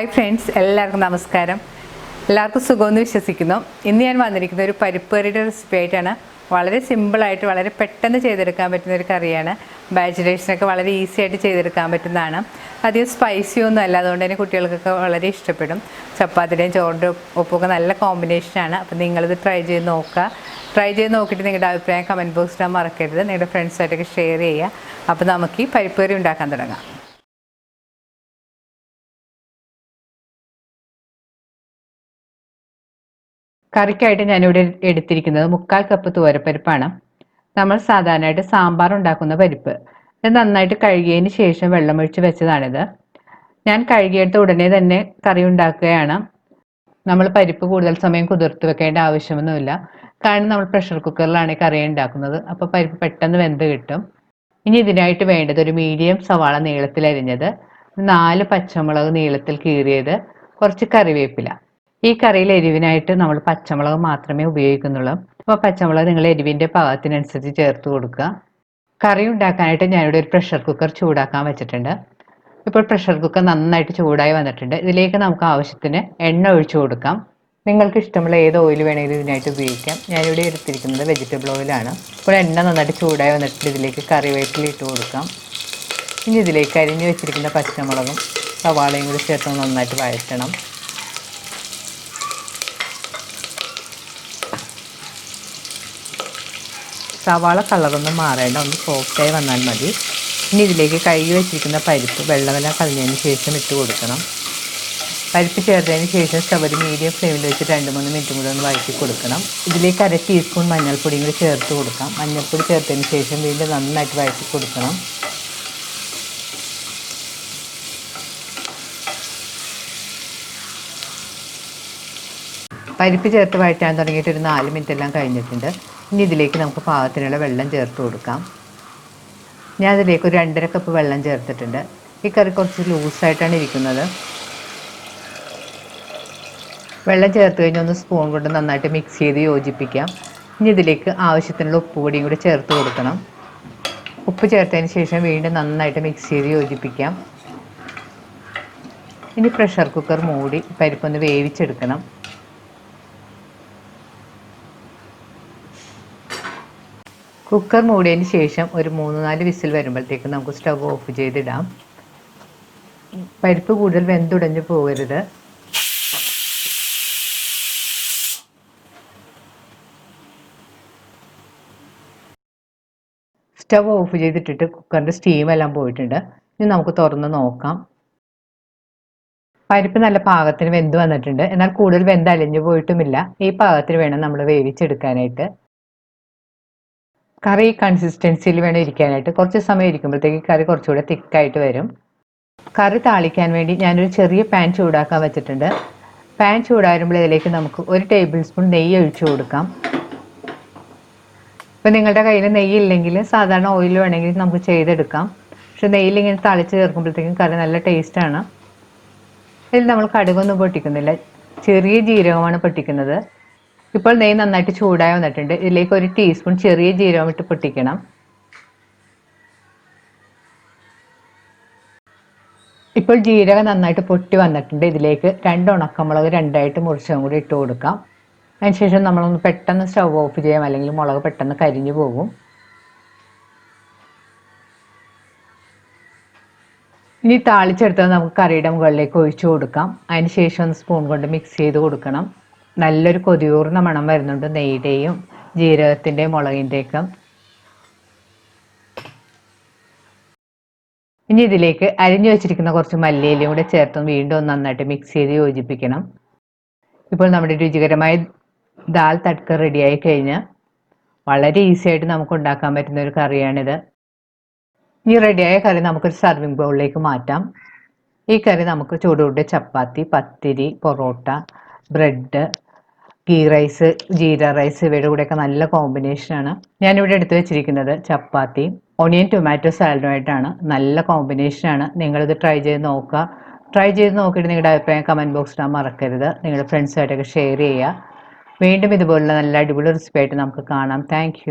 Hi friends, എല്ലാവർക്കും നമസ്കാരം. എല്ലാവർക്കും സുഖമെന്ന് വിശ്വസിക്കുന്നു. ഇന്ന് ഞാൻ വന്നിരിക്കുന്ന ഒരു പരിപ്പ് കറിയുടെ റെസിപ്പി ആയിട്ടാണ്. വളരെ സിമ്പിളായിട്ട് വളരെ പെട്ടെന്ന് ചെയ്തെടുക്കാൻ പറ്റുന്ന ഒരു കറിയാണ്. ബാച്ചിലേഴ്സിനൊക്കെ വളരെ ഈസി ആയിട്ട് ചെയ്തെടുക്കാൻ പറ്റുന്നതാണ്. അധികം സ്പൈസി ഒന്നും അല്ല, അതുകൊണ്ട് തന്നെ കുട്ടികൾക്കൊക്കെ വളരെ ഇഷ്ടപ്പെടും. ചപ്പാത്തിയുടെയും ചോറിൻ്റെ ഒപ്പമൊക്കെ നല്ല കോമ്പിനേഷനാണ്. അപ്പോൾ നിങ്ങളിത് ട്രൈ ചെയ്ത് നോക്കുക. ട്രൈ ചെയ്ത് നോക്കിയിട്ട് നിങ്ങളുടെ അഭിപ്രായം കമൻറ്റ് ബോക്സിൽ മറക്കരുത്. നിങ്ങളുടെ ഫ്രണ്ട്സായിട്ടൊക്കെ ഷെയർ ചെയ്യുക. അപ്പോൾ നമുക്ക് ഈ പരിപ്പ് കറി ഉണ്ടാക്കാൻ തുടങ്ങാം. കറിക്കായിട്ട് ഞാനിവിടെ എടുത്തിരിക്കുന്നത് 3/4 കപ്പ് തുവരപ്പരിപ്പാണ്. നമ്മൾ സാധാരണയായിട്ട് സാമ്പാർ ഉണ്ടാക്കുന്ന പരിപ്പ്. ഇത് നന്നായിട്ട് കഴുകിയതിന് ശേഷം വെള്ളമൊഴിച്ച് വെച്ചതാണിത്. ഞാൻ കഴുകിയെടുത്ത ഉടനെ തന്നെ കറി ഉണ്ടാക്കുകയാണ്. നമ്മൾ പരിപ്പ് കൂടുതൽ സമയം കുതിർത്ത് വെക്കേണ്ട ആവശ്യമൊന്നുമില്ല. കാരണം നമ്മൾ പ്രഷർ കുക്കറിലാണ് കറി ഉണ്ടാക്കുന്നത്. അപ്പോൾ പരിപ്പ് പെട്ടെന്ന് വെന്ത് കിട്ടും. ഇനി ഇതിനായിട്ട് വേണ്ടത് ഒരു മീഡിയം സവാള നീളത്തിൽ അരിഞ്ഞത്, 4 പച്ചമുളക് നീളത്തിൽ കീറിയത്, കുറച്ച് കറിവേപ്പില. ഈ കറിയിൽ എരിവിനായിട്ട് നമ്മൾ പച്ചമുളക് മാത്രമേ ഉപയോഗിക്കുന്നുള്ളൂ. അപ്പോൾ പച്ചമുളക് നിങ്ങൾ എരിവിൻ്റെ പാകത്തിനനുസരിച്ച് ചേർത്ത് കൊടുക്കുക. കറി ഉണ്ടാക്കാനായിട്ട് ഞാനിവിടെ ഒരു പ്രഷർ കുക്കർ ചൂടാക്കാൻ വെച്ചിട്ടുണ്ട്. ഇപ്പോൾ പ്രഷർ കുക്കർ നന്നായിട്ട് ചൂടായി വന്നിട്ടുണ്ട്. ഇതിലേക്ക് നമുക്ക് ആവശ്യത്തിന് എണ്ണ ഒഴിച്ചു കൊടുക്കാം. നിങ്ങൾക്ക് ഇഷ്ടമുള്ള ഏത് ഓയിൽ വേണമെങ്കിലും ഇതിനായിട്ട് ഉപയോഗിക്കാം. ഞാനിവിടെ എടുത്തിരിക്കുന്നത് വെജിറ്റബിൾ ഓയിലാണ്. ഇപ്പോൾ എണ്ണ നന്നായിട്ട് ചൂടായി വന്നിട്ടുണ്ട്. ഇതിലേക്ക് കറിവേപ്പില ഇട്ട് കൊടുക്കാം. ഇനി ഇതിലേക്ക് അരിഞ്ഞു വെച്ചിരിക്കുന്ന പച്ചമുളകും സവാളയും കൂടി ചേർത്ത് നന്നായിട്ട് വഴറ്റണം. സവാള കളറൊന്നും മാറേണ്ട, ഒന്ന് സോഫ്റ്റായി വന്നാൽ മതി. ഇനി ഇതിലേക്ക് കഴുകി വെച്ചിരിക്കുന്ന പരിപ്പ് വെള്ളമെല്ലാം കളഞ്ഞതിന് ശേഷം ഇട്ട് കൊടുക്കണം. പരിപ്പ് ചേർത്തതിന് ശേഷം സ്റ്റവ് മീഡിയം ഫ്ലെയിമിൽ വെച്ച് 2-3 മിനിറ്റ് കൂടി ഒന്ന് വഴറ്റി കൊടുക്കണം. ഇതിലേക്ക് 1/2 ടീസ്പൂൺ മഞ്ഞൾപ്പൊടിയും കൂടി ചേർത്ത് കൊടുക്കാം. മഞ്ഞൾപ്പൊടി ചേർത്തതിന് ശേഷം വീണ്ടും നന്നായിട്ട് വഴറ്റി കൊടുക്കണം. പരിപ്പ് ചേർത്ത് വഴറ്റാൻ തുടങ്ങിയിട്ട് ഒരു 4 മിനിറ്റ് എല്ലാം കഴിഞ്ഞിട്ടുണ്ട്. ഇനി ഇതിലേക്ക് നമുക്ക് പാകത്തിനുള്ള വെള്ളം ചേർത്ത് കൊടുക്കാം. ഞാൻ അതിലേക്ക് ഒരു 2.5 കപ്പ് വെള്ളം ചേർത്തിട്ടുണ്ട്. ഈ കറി കുറച്ച് ലൂസായിട്ടാണ് ഇരിക്കുന്നത്. വെള്ളം ചേർത്ത് കഴിഞ്ഞ് ഒന്ന് സ്പൂൺ കൊണ്ട് നന്നായിട്ട് മിക്സ് ചെയ്ത് യോജിപ്പിക്കാം. ഇനി ഇതിലേക്ക് ആവശ്യത്തിനുള്ള ഉപ്പ് പൊടിയും കൂടി ചേർത്ത് കൊടുക്കണം. ഉപ്പ് ചേർത്തതിന് ശേഷം വീണ്ടും നന്നായിട്ട് മിക്സ് ചെയ്ത് യോജിപ്പിക്കാം. ഇനി പ്രഷർ കുക്കർ മൂടി പരിപ്പൊന്ന് വേവിച്ചെടുക്കണം. കുക്കർ മൂടിയതിന് ശേഷം ഒരു 3-4 വിസിൽ വരുമ്പോഴത്തേക്ക് നമുക്ക് സ്റ്റവ് ഓഫ് ചെയ്തിടാം. പരിപ്പ് കൂടുതൽ വെന്തുടഞ്ഞു പോകരുത്. സ്റ്റവ് ഓഫ് ചെയ്തിട്ടിട്ട് കുക്കറിൻ്റെ സ്റ്റീമെല്ലാം പോയിട്ടുണ്ട്. ഇനി നമുക്ക് തുറന്ന് നോക്കാം. പരിപ്പ് നല്ല പാകത്തിന് വെന്ത് വന്നിട്ടുണ്ട്. എന്നാൽ കൂടുതൽ വെന്ത് അലിഞ്ഞു പോയിട്ടുമില്ല. ഈ പാകത്തിന് വേണം നമ്മൾ വേവിച്ചെടുക്കാനായിട്ട്. കറി കൺസിസ്റ്റൻസിയിൽ വേണം ഇരിക്കാനായിട്ട്. കുറച്ച് സമയം ഇരിക്കുമ്പോഴത്തേക്ക് കറി കുറച്ചുകൂടെ തിക്കായിട്ട് വരും. കറി താളിക്കാൻ വേണ്ടി ഞാനൊരു ചെറിയ പാൻ ചൂടാക്കാൻ വെച്ചിട്ടുണ്ട്. പാൻ ചൂടാകുമ്പോൾ ഇതിലേക്ക് നമുക്ക് 1 ടേബിൾ സ്പൂൺ നെയ്യ് ഒഴിച്ചു കൊടുക്കാം. ഇപ്പം നിങ്ങളുടെ കയ്യിൽ നെയ്യില്ലെങ്കിൽ സാധാരണ ഓയിൽ വേണമെങ്കിൽ നമുക്ക് ചെയ്തെടുക്കാം. പക്ഷെ നെയ്യിൽ ഇങ്ങനെ തളിച്ച് ചേർക്കുമ്പോഴത്തേക്കും കറി നല്ല ടേസ്റ്റാണ്. ഇതിൽ നമ്മൾ കടുകൊന്നും പൊട്ടിക്കുന്നില്ല, ചെറിയ ജീരകമാണ് പൊട്ടിക്കുന്നത്. ഇപ്പോൾ നെയ്യ് നന്നായിട്ട് ചൂടായി വന്നിട്ടുണ്ട്. ഇതിലേക്ക് 1 ടീസ്പൂൺ ചെറിയ ജീരകം ഇട്ട് പൊട്ടിക്കണം. ഇപ്പോൾ ജീരകം നന്നായിട്ട് പൊട്ടി വന്നിട്ടുണ്ട്. ഇതിലേക്ക് 2 ഉണക്കമുളക് 2ആയിട്ട് മുറിച്ചതും കൂടി ഇട്ട് കൊടുക്കാം. അതിനുശേഷം നമ്മളൊന്ന് പെട്ടെന്ന് സ്റ്റവ് ഓഫ് ചെയ്യാം, അല്ലെങ്കിൽ മുളക് പെട്ടെന്ന് കരിഞ്ഞു പോകും. ഇനി താളിച്ചെടുത്തത് നമുക്ക് കറിയുടെ മുകളിലേക്ക് ഒഴിച്ചു കൊടുക്കാം. അതിനുശേഷം ഒന്ന് സ്പൂൺ കൊണ്ട് മിക്സ് ചെയ്ത് കൊടുക്കണം. നല്ലൊരു കൊതിയൂർന്ന മണം വരുന്നുണ്ട് നെയ്യുടെയും ജീരകത്തിൻ്റെയും മുളകിൻ്റെയൊക്കെ. ഇനി ഇതിലേക്ക് അരിഞ്ഞു വെച്ചിരിക്കുന്ന കുറച്ച് മല്ലിയിലയും കൂടെ ചേർത്ത് വീണ്ടും ഒന്ന് നന്നായിട്ട് മിക്സ് ചെയ്ത് യോജിപ്പിക്കണം. ഇപ്പോൾ നമ്മുടെ രുചികരമായ ദാൽ തഡ്ക റെഡിയായി കഴിഞ്ഞ് വളരെ ഈസി ആയിട്ട് നമുക്ക് ഉണ്ടാക്കാൻ പറ്റുന്ന ഒരു കറിയാണിത്. ഈ റെഡിയായ കറി നമുക്കൊരു സർവിങ് ബൗളിലേക്ക് മാറ്റാം. ഈ കറി നമുക്ക് ചൂടോടെ chapati, pathiri, parotta, bread, ghee rice, jeera rice ഇവയുടെ കൂടെയൊക്കെ നല്ല കോമ്പിനേഷനാണ്. ഞാനിവിടെ എടുത്തു വെച്ചിരിക്കുന്നത് ചപ്പാത്തി ഓണിയൻ ടൊമാറ്റോ സാലഡുമായിട്ടാണ്. നല്ല കോമ്പിനേഷനാണ്. നിങ്ങളിത് ട്രൈ ചെയ്ത് നോക്കുക. ട്രൈ ചെയ്ത് നോക്കിയിട്ട് നിങ്ങളുടെ അഭിപ്രായം കമൻറ്റ് ബോക്സിൽ ഇടാൻ മറക്കരുത്. നിങ്ങളുടെ ഫ്രണ്ട്സായിട്ടൊക്കെ ഷെയർ ചെയ്യുക. വീണ്ടും ഇതുപോലുള്ള നല്ല അടിപൊളി റെസിപ്പി ആയിട്ട് നമുക്ക് കാണാം. താങ്ക്